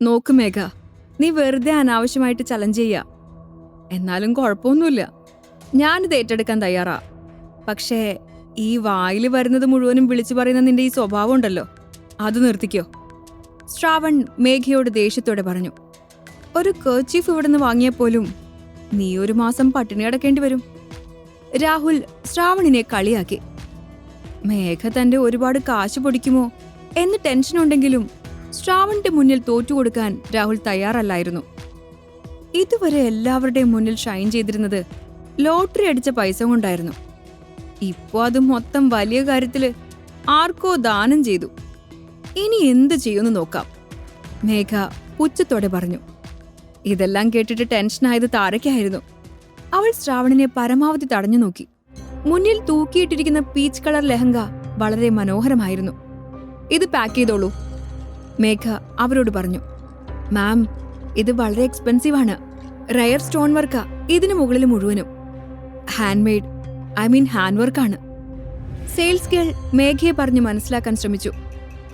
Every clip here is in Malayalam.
നോക്ക് മേഘ, നീ വെറുതെ അനാവശ്യമായിട്ട് ചലഞ്ച് ചെയ്യാ. എന്നാലും കുഴപ്പമൊന്നുമില്ല, ഞാനിത് ഏറ്റെടുക്കാൻ തയ്യാറാ. പക്ഷേ ഈ വായിൽ വരുന്നത് മുഴുവനും വിളിച്ചു പറയുന്ന നിന്റെ ഈ സ്വഭാവം ഉണ്ടല്ലോ, അത് നിർത്തിക്കോ. ശ്രാവൺ മേഘയോട് ദേഷ്യത്തോടെ പറഞ്ഞു. ഒരു കർച്ചീഫ് ഇവിടുന്ന് വാങ്ങിയപ്പോലും നീ ഒരു മാസം പട്ടിണി അടക്കേണ്ടി വരും. രാഹുൽ ശ്രാവണിനെ കളിയാക്കി. മേഘ തന്റെ ഒരുപാട് കാശ് പൊടിക്കുമോ എന്ന് ടെൻഷനുണ്ടെങ്കിലും ശ്രാവണിന്റെ മുന്നിൽ തോറ്റുകൊടുക്കാൻ രാഹുൽ തയ്യാറല്ലായിരുന്നു. ഇതുവരെ എല്ലാവരുടെയും മുന്നിൽ ഷൈൻ ചെയ്തിരുന്നത് ലോട്ടറി അടിച്ച പൈസ കൊണ്ടായിരുന്നു. ഇപ്പോ അത് മൊത്തം വലിയ കാര്യത്തില് ആർക്കോ ദാനം ചെയ്തു. ഇനി എന്ത് ചെയ്യുമെന്ന് നോക്കാം, മേഘ പുച്ഛത്തോടെ പറഞ്ഞു. ഇതെല്ലാം കേട്ടിട്ട് ടെൻഷനായത് താരയ്ക്കായിരുന്നു. അവൾ ശ്രാവണിനെ പരമാവധി തടഞ്ഞു നോക്കി. മുന്നിൽ തൂക്കിയിട്ടിരിക്കുന്ന പീച്ച് കളർ ലെഹങ്ക വളരെ മനോഹരമായിരുന്നു. ഇത് പാക്ക് ചെയ്തോളൂ, മേഘ അവരോട് പറഞ്ഞു. മാം, ഇത് വളരെ എക്സ്പെൻസീവ് ആണ്. റയർ സ്റ്റോൺ വർക്കാ ഇതിനു മുകളിൽ മുഴുവനും. ഹാൻഡ് മെയ്ഡ്, ഹാൻഡ് വർക്കാണ്. സെയിൽസ് ഗേൾ മേഘയെ പറഞ്ഞ് മനസ്സിലാക്കാൻ ശ്രമിച്ചു.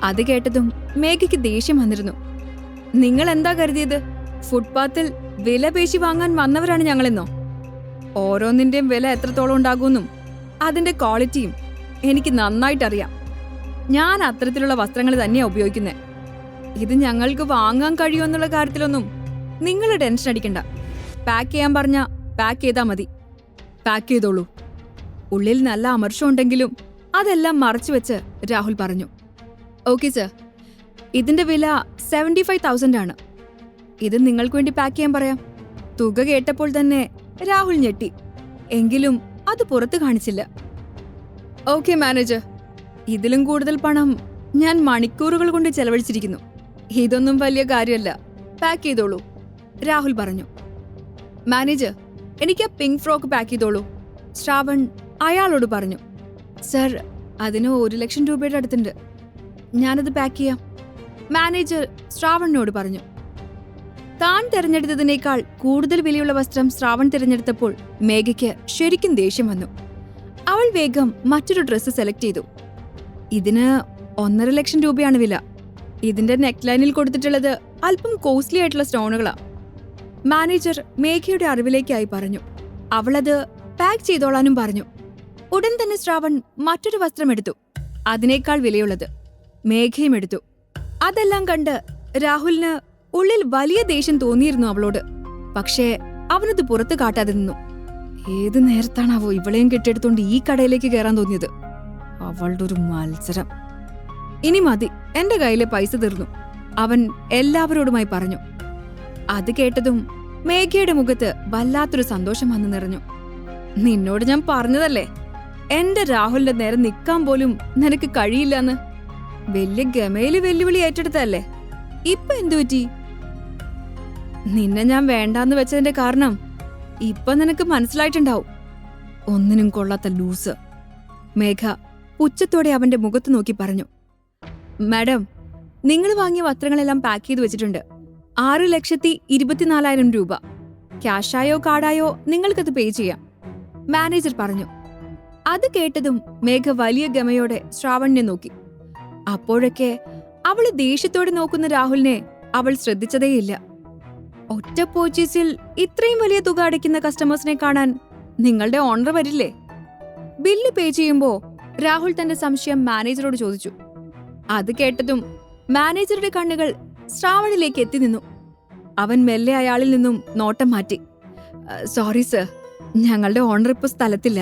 അത് കേട്ടതും മേഘയ്ക്ക് ദേഷ്യം വന്നിരുന്നു. നിങ്ങൾ എന്താ കരുതിയത്, ഫുട്പാത്തിൽ വില പേശി വാങ്ങാൻ വന്നവരാണ് ഞങ്ങളെന്നോ? ഓരോന്നിന്റെയും വില എത്രത്തോളം ഉണ്ടാകുമെന്നും അതിന്റെ ക്വാളിറ്റിയും എനിക്ക് നന്നായിട്ടറിയാം. ഞാൻ അത്തരത്തിലുള്ള വസ്ത്രങ്ങൾ തന്നെയാ ഉപയോഗിക്കുന്നത്. ഇത് ഞങ്ങൾക്ക് വാങ്ങാൻ കഴിയുമെന്നുള്ള കാര്യത്തിലൊന്നും നിങ്ങൾ ടെൻഷൻ അടിക്കണ്ട. പാക്ക് ചെയ്യാൻ പറഞ്ഞാ പാക്ക് ചെയ്താൽ മതി. പാക്ക് ചെയ്തോളൂ. ഉള്ളിൽ നല്ല അമർഷം ഉണ്ടെങ്കിലും അതെല്ലാം മറച്ചുവെച്ച് രാഹുൽ പറഞ്ഞു. ഓക്കെ സർ, ഇതിന്റെ വില 75,000 ആണ്. ഇത് നിങ്ങൾക്ക് വേണ്ടി പാക്ക് ചെയ്യാൻ പറയാം. തുക കേട്ടപ്പോൾ തന്നെ രാഹുൽ ഞെട്ടി. എങ്കിലും അത് പുറത്തു കാണിച്ചില്ല. ഓക്കെ മാനേജർ, ഇതിലും കൂടുതൽ പണം ഞാൻ മണിക്കൂറുകൾ കൊണ്ട് ചെലവഴിച്ചിരിക്കുന്നു. ഇതൊന്നും വലിയ കാര്യമല്ല, പാക്ക് ചെയ്തോളൂ, രാഹുൽ പറഞ്ഞു. മാനേജർ, എനിക്ക് ആ പിങ്ക് ഫ്രോക്ക് പാക്ക് ചെയ്തോളൂ, ശ്രാവൺ അയാളോട് പറഞ്ഞു. സർ, അതിന് 1,00,000 രൂപയുടെ അടുത്തുണ്ട്. ഞാനത് പാക്ക് ചെയ്യാം, മാനേജർ ശ്രാവണിനോട് പറഞ്ഞു. താൻ തിരഞ്ഞെടുത്തതിനേക്കാൾ കൂടുതൽ വിലയുള്ള വസ്ത്രം ശ്രാവൺ തിരഞ്ഞെടുത്തപ്പോൾ മേഘയ്ക്ക് ശരിക്കും ദേഷ്യം വന്നു. അവൾ വേഗം മറ്റൊരു ഡ്രസ്സ് സെലക്ട് ചെയ്തു. ഇതിന് 1,50,000 രൂപയാണ് വില. ഇതിന്റെ നെക്ക് ലൈനിൽ കൊടുത്തിട്ടുള്ളത് അല്പം കോസ്റ്റ്ലി ആയിട്ടുള്ള സ്റ്റോണുകളാ, മാനേജർ മേഘയുടെ അറിവിലേക്കായി പറഞ്ഞു. അവളത് പാക്ക് ചെയ്തോളാനും പറഞ്ഞു. ഉടൻ തന്നെ ശ്രാവൺ മറ്റൊരു വസ്ത്രം എടുത്തു, അതിനേക്കാൾ വിലയുള്ളത്. മേഘയും എടുത്തു. അതെല്ലാം കണ്ട് രാഹുലിന് ഉള്ളിൽ വലിയ ദേഷ്യം തോന്നിയിരുന്നു അവളോട്. പക്ഷേ അവനത് പുറത്തു കാട്ടാതെ നിന്നു. ഏത് നേരത്താണാവോ ഇവളെയും കെട്ടിയെടുത്തോണ്ട് ഈ കടയിലേക്ക് കയറാൻ തോന്നിയത്? അവളുടെ ഒരു മത്സരം. ഇനി മതി, എന്റെ കയ്യിലെ പൈസ തീർന്നു, അവൻ എല്ലാവരോടുമായി പറഞ്ഞു. അത് കേട്ടതും മേഘയുടെ മുഖത്ത് വല്ലാത്തൊരു സന്തോഷം വന്നു നിറഞ്ഞു. നിന്നോട് ഞാൻ പറഞ്ഞതല്ലേ, എന്റെ രാഹുലിന്റെ നേരെ നിൽക്കാൻ പോലും നിനക്ക് കഴിയില്ലെന്ന്. വലിയ ഗമയില് വെല്ലുവിളി ഏറ്റെടുത്തല്ലേ, ഇപ്പൊ എന്തു പറ്റി? നിന്നെ ഞാൻ വേണ്ടാന്ന് വെച്ചതിന്റെ കാരണം ഇപ്പൊ നിനക്ക് മനസ്സിലായിട്ടുണ്ടാവും. ഒന്നിനും കൊള്ളാത്ത ലൂസ്, മേഘ പുച്ഛത്തോടെ അവന്റെ മുഖത്ത് നോക്കി പറഞ്ഞു. മാഡം, നിങ്ങൾ വാങ്ങിയ വസ്ത്രങ്ങളെല്ലാം പാക്ക് ചെയ്ത് വെച്ചിട്ടുണ്ട്. 6,24,000 രൂപ. ക്യാഷായോ കാർഡായോ നിങ്ങൾക്കത് പേ ചെയ്യാം, മാനേജർ പറഞ്ഞു. അത് കേട്ടതും മേഘ വലിയ ഗമയോടെ ശ്രാവണിനെ നോക്കി. അപ്പോഴൊക്കെ അവള് ദേഷ്യത്തോടെ നോക്കുന്ന രാഹുലിനെ അവൾ ശ്രദ്ധിച്ചതേയില്ല. ഒറ്റ പർച്ചേസിൽ ഇത്രയും വലിയ തുക അടയ്ക്കുന്ന കസ്റ്റമേഴ്സിനെ കാണാൻ നിങ്ങളുടെ ഓണർ വരില്ലേ? ബില്ല് പേ ചെയ്യുമ്പോ രാഹുൽ തന്റെ സംശയം മാനേജറോട് ചോദിച്ചു. അത് കേട്ടതും മാനേജറുടെ കണ്ണുകൾ ശ്രാവണിലേക്ക് എത്തി നിന്നു. അവൻ മെല്ലെ അയാളിൽ നിന്നും നോട്ടം മാറ്റി. സോറി സർ, ഞങ്ങളുടെ ഓണർ ഇപ്പൊ സ്ഥലത്തില്ല,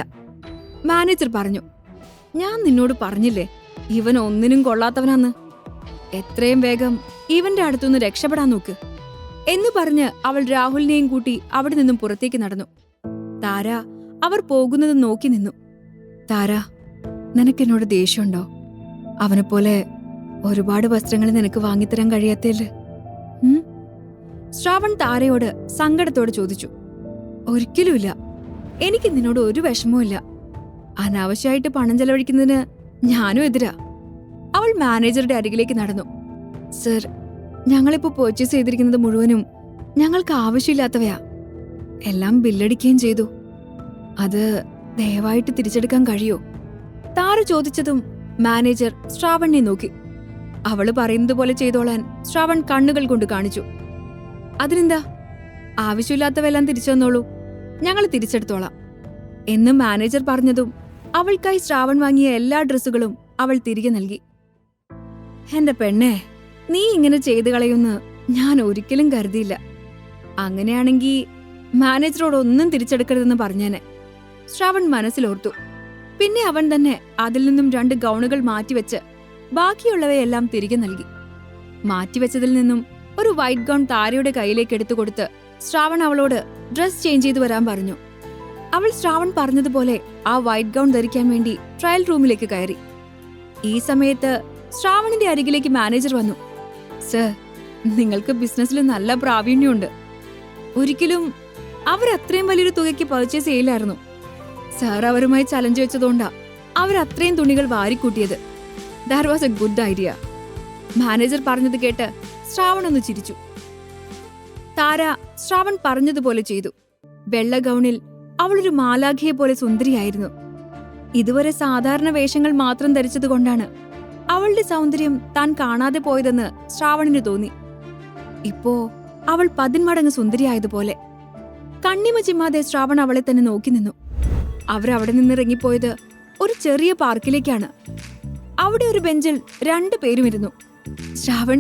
മാനേജർ പറഞ്ഞു. ഞാൻ നിന്നോട് പറഞ്ഞില്ലേ ഇവൻ ഒന്നിനും കൊള്ളാത്തവനാന്ന്. എത്രയും വേഗം ഇവന്റെ അടുത്തുനിന്ന് രക്ഷപ്പെടാൻ നോക്ക് എന്ന് പറഞ്ഞ് അവൾ രാഹുലിനെയും കൂട്ടി അവിടെ നിന്നും പുറത്തേക്ക് നടന്നു. താര അവർ പോകുന്നത് നോക്കി നിന്നു. താര, നിനക്കെന്നോട് ദേഷ്യമുണ്ടോ? അവനെപ്പോലെ ഒരുപാട് വസ്ത്രങ്ങൾ നിനക്ക് വാങ്ങിത്തരാൻ കഴിയാത്തല്ലേ? ശ്രാവൺ താരയോട് സങ്കടത്തോടെ ചോദിച്ചു. ഒരിക്കലുമില്ല, എനിക്ക് നിന്നോട് ഒരു വിഷമവും ഇല്ല. അനാവശ്യമായിട്ട് പണം ചെലവഴിക്കുന്നതിന് ഞാനും എതിരാ. അവൾ മാനേജറുടെ അരികിലേക്ക് നടന്നു. സർ, ഞങ്ങളിപ്പോ പർച്ചേസ് ചെയ്തിരിക്കുന്നത് മുഴുവനും ഞങ്ങൾക്ക് ആവശ്യമില്ലാത്തവയാ. എല്ലാം ബില്ലടിക്കുകയും ചെയ്തു. അത് ദയവായിട്ട് തിരിച്ചെടുക്കാൻ കഴിയോ? താര ചോദിച്ചതും മാനേജർ ശ്രാവണിനെ നോക്കി. അവള് പറയുന്നത് പോലെ ചെയ്തോളാൻ ശ്രാവൺ കണ്ണുകൾ കൊണ്ട് കാണിച്ചു. അതിനെന്താ, ആവശ്യമില്ലാത്തവെല്ലാം തിരിച്ചു തന്നോളൂ, ഞങ്ങൾ തിരിച്ചെടുത്തോളാം എന്ന് മാനേജർ പറഞ്ഞതും അവൾക്കായി ശ്രാവൺ വാങ്ങിയ എല്ലാ ഡ്രസ്സുകളും അവൾ തിരികെ നൽകി. എന്റെ പെണ്ണേ, നീ ഇങ്ങനെ ചെയ്തു കളയുന്ന് ഞാൻ ഒരിക്കലും കരുതിയില്ല. അങ്ങനെയാണെങ്കി മാനേജറോട് ഒന്നും തിരിച്ചെടുക്കരുതെന്ന് പറഞ്ഞേനെ, ശ്രാവൺ മനസ്സിലോർത്തു. പിന്നെ അവൻ തന്നെ അതിൽ നിന്നും 2 ഗൗണുകൾ മാറ്റിവെച്ച് ബാക്കിയുള്ളവയെല്ലാം തിരികെ നൽകി. മാറ്റിവെച്ചതിൽ നിന്നും ഒരു വൈറ്റ് ഗൗൺ താരയുടെ കയ്യിലേക്ക് എടുത്തുകൊടുത്ത് ശ്രാവൺ അവളോട് ഡ്രസ് ചേഞ്ച് ചെയ്തു വരാൻ പറഞ്ഞു. അവൾ ശ്രാവൺ പറഞ്ഞതുപോലെ ആ വൈറ്റ് ഗൗൺ ധരിക്കാൻ വേണ്ടി ട്രയൽ റൂമിലേക്ക് കയറി. ഈ സമയത്ത് ശ്രാവണിന്റെ അരികിലേക്ക് മാനേജർ വന്നു. സർ, നിങ്ങൾക്ക് ബിസിനസ്സിൽ നല്ല പ്രാവീണ്യമുണ്ട്. ഒരിക്കലും അവരത്രയും വലിയൊരു തുകയ്ക്ക് പർച്ചേസ് ചെയ്യില്ലായിരുന്നു. സാർ അവരുമായി ചലഞ്ച് വെച്ചതുകൊണ്ടാ അവരത്രയും തുണികൾ വാരിക്കൂട്ടിയത്. That was a good idea. Manager പറഞ്ഞത് കേട്ട് ശ്രാവൺ ഒന്ന് ചിരിച്ചു. താര ശ്രാവൺ പറഞ്ഞതുപോലെ ചെയ്തു. വെള്ള ഗൗണിൽ അവളൊരു മാലാഖയെ പോലെ സുന്ദരിയായിരുന്നു. ഇതുവരെ സാധാരണ വേഷങ്ങൾ മാത്രം ധരിച്ചതുകൊണ്ടാണ് അവളുടെ സൗന്ദര്യം താൻ കാണാതെ പോയതെന്ന് ശ്രാവണിന് തോന്നി. ഇപ്പോ അവൾ 10 മടങ്ങ് സുന്ദരിയായതുപോലെ. കണ്ണിമ ചിമ്മാതെ ശ്രാവൺ അവളെ തന്നെ നോക്കി നിന്നു. അവരവിടെ നിന്നിറങ്ങിപ്പോയത് ഒരു ചെറിയ പാർക്കിലേക്കാണ്. അവിടെ ഒരു ബെഞ്ചിൽ 2 പേരും ഇരുന്നു. ശ്രാവൺ,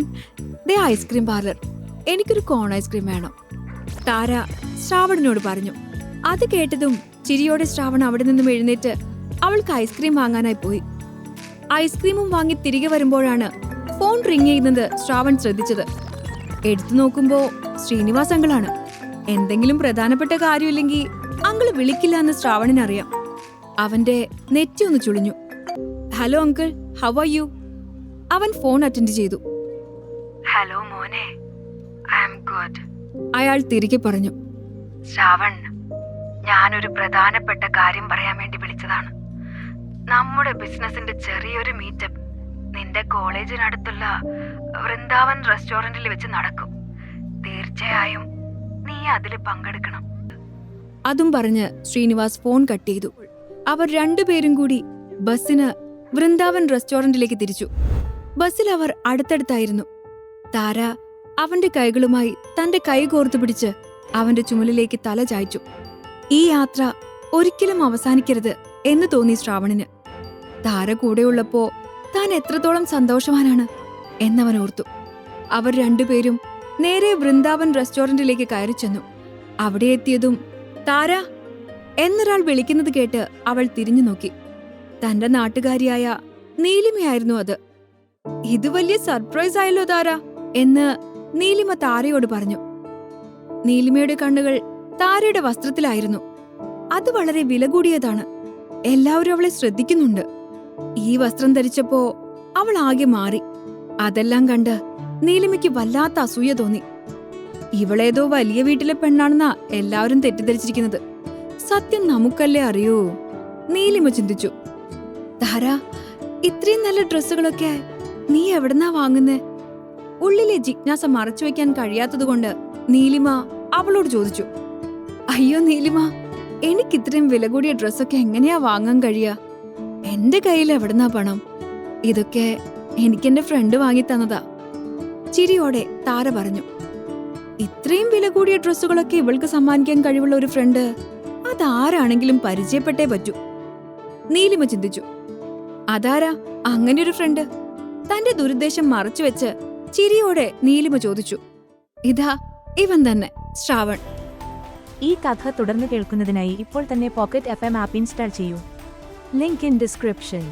ദേ ഐസ്ക്രീം പാർലർ, എനിക്കൊരു കോൺ ഐസ്ക്രീം വേണം, താര ശ്രാവണിനോട് പറഞ്ഞു. അത് കേട്ടതും ചിരിയോടെ ശ്രാവൺ അവിടെ നിന്നും എഴുന്നേറ്റ് അവൾക്ക് ഐസ്ക്രീം വാങ്ങാനായി പോയി. ഐസ്ക്രീമും വാങ്ങി തിരികെ വരുമ്പോഴാണ് ഫോൺ റിങ് ചെയ്യുന്നത് ശ്രാവൺ ശ്രദ്ധിച്ചത്. എടുത്തു നോക്കുമ്പോ ശ്രീനിവാസ് അങ്കിളാണ്. എന്തെങ്കിലും പ്രധാനപ്പെട്ട കാര്യമില്ലെങ്കിൽ അങ്കിള് വിളിക്കില്ല എന്ന് ശ്രാവണിനറിയാം. അവന്റെ നെറ്റി ഒന്ന് ചുളിഞ്ഞു. Hello uncle, how are you? അവൻ ഫോൺ അറ്റൻഡ് ചെയ്തു. ഹലോ മോനെ, ഐ ആം ഗുഡ്. അയാൾ തിരികെ പറഞ്ഞു. ശ്രാവൺ, ഞാനൊരു പ്രധാനപ്പെട്ട കാര്യം പറയാൻ വേണ്ടി വിളിച്ചതാണ്. നമ്മുടെ ബിസിനസിന്റെ ചെറിയൊരു മീറ്റപ്പ് നിന്റെ കോളേജിനടുത്തുള്ള വൃന്ദാവൻ റെസ്റ്റോറന്റിൽ വെച്ച് നടക്കും. തീർച്ചയായും നീ അതിൽ പങ്കെടുക്കണം. അതും പറഞ്ഞ് ശ്രീനിവാസ് ഫോൺ കട്ട് ചെയ്തു. അവർ 2 പേരും കൂടി ബസ്സിന് വൃന്ദാവൻ റെസ്റ്റോറന്റിലേക്ക് തിരിച്ചു. ബസ്സിൽ അവർ അടുത്തടുത്തായിരുന്നു. താര അവന്റെ കൈകളുമായി തന്റെ കൈ കോർത്തു പിടിച്ച് അവന്റെ ചുമലിലേക്ക് തല ചായ്ച്ചു. ഈ യാത്ര ഒരിക്കലും അവസാനിക്കരുത് എന്ന് തോന്നി ശ്രാവണിന്. താര കൂടെയുള്ളപ്പോ താൻ എത്രത്തോളം സന്തോഷവാനാണ് എന്നവൻ ഓർത്തു. അവർ 2 പേരും നേരെ വൃന്ദാവൻ റെസ്റ്റോറന്റിലേക്ക് കയറി ചെന്നു. അവിടെ എത്തിയതും താര എന്നൊരാൾ വിളിക്കുന്നത് കേട്ട് അവൾ തിരിഞ്ഞു നോക്കി. തന്റെ നാട്ടുകാരിയായ നീലിമയായിരുന്നു അത്. ഇത് വലിയ സർപ്രൈസ് ആയല്ലോ താര എന്ന് നീലിമ താരയോട് പറഞ്ഞു. നീലിമയുടെ കണ്ണുകൾ താരയുടെ വസ്ത്രത്തിലായിരുന്നു. അത് വളരെ വില കൂടിയതാണ്. എല്ലാവരും അവളെ ശ്രദ്ധിക്കുന്നുണ്ട്. ഈ വസ്ത്രം ധരിച്ചപ്പോ അവൾ ആകെ മാറി. അതെല്ലാം കണ്ട് നീലിമയ്ക്ക് വല്ലാത്ത അസൂയ തോന്നി. ഇവളേതോ വലിയ വീട്ടിലെ പെണ്ണാണെന്നാ എല്ലാവരും തെറ്റിദ്ധരിച്ചിരിക്കുന്നത്. സത്യം നമുക്കല്ലേ അറിയൂ, നീലിമ ചിന്തിച്ചു. താര, ഇത്രയും നല്ല ഡ്രസ്സുകളൊക്കെ നീ എവിടെന്നാ വാങ്ങുന്നേ? ഉള്ളിലെ ജിജ്ഞാസ മറച്ചുവെക്കാൻ കഴിയാത്തതുകൊണ്ട് നീലിമ അവളോട് ചോദിച്ചു. അയ്യോ നീലിമ, എനിക്കിത്രയും വില കൂടിയ ഡ്രസ്സൊക്കെ എങ്ങനെയാ വാങ്ങാൻ കഴിയാ? എന്റെ കയ്യിൽ എവിടെന്നാ പണം? ഇതൊക്കെ എനിക്കെന്റെ ഫ്രണ്ട് വാങ്ങി തന്നതാ. ചിരിയോടെ താര പറഞ്ഞു. ഇത്രയും വില കൂടിയ ഡ്രസ്സുകളൊക്കെ ഇവൾക്ക് സമ്മാനിക്കാൻ കഴിവുള്ള ഒരു ഫ്രണ്ട് അതാരാണെങ്കിലും പരിചയപ്പെട്ടേ പറ്റൂ, നീലിമ ചിന്തിച്ചു. അതാരാ അങ്ങനെയൊരു ഫ്രണ്ട്? തന്റെ ദുരുദ്ദേശം മറച്ചുവെച്ച് ചിരിയോടെ നീലിമ ചോദിച്ചു. ഇതാ ഇവൻ തന്നെ, ശ്രാവൺ. ഈ കഥ തുടർന്ന് കേൾക്കുന്നതിനായി ഇപ്പോൾ തന്നെ പോക്കറ്റ് FM ആപ്പ് ഇൻസ്റ്റാൾ ചെയ്യൂ. Link in description.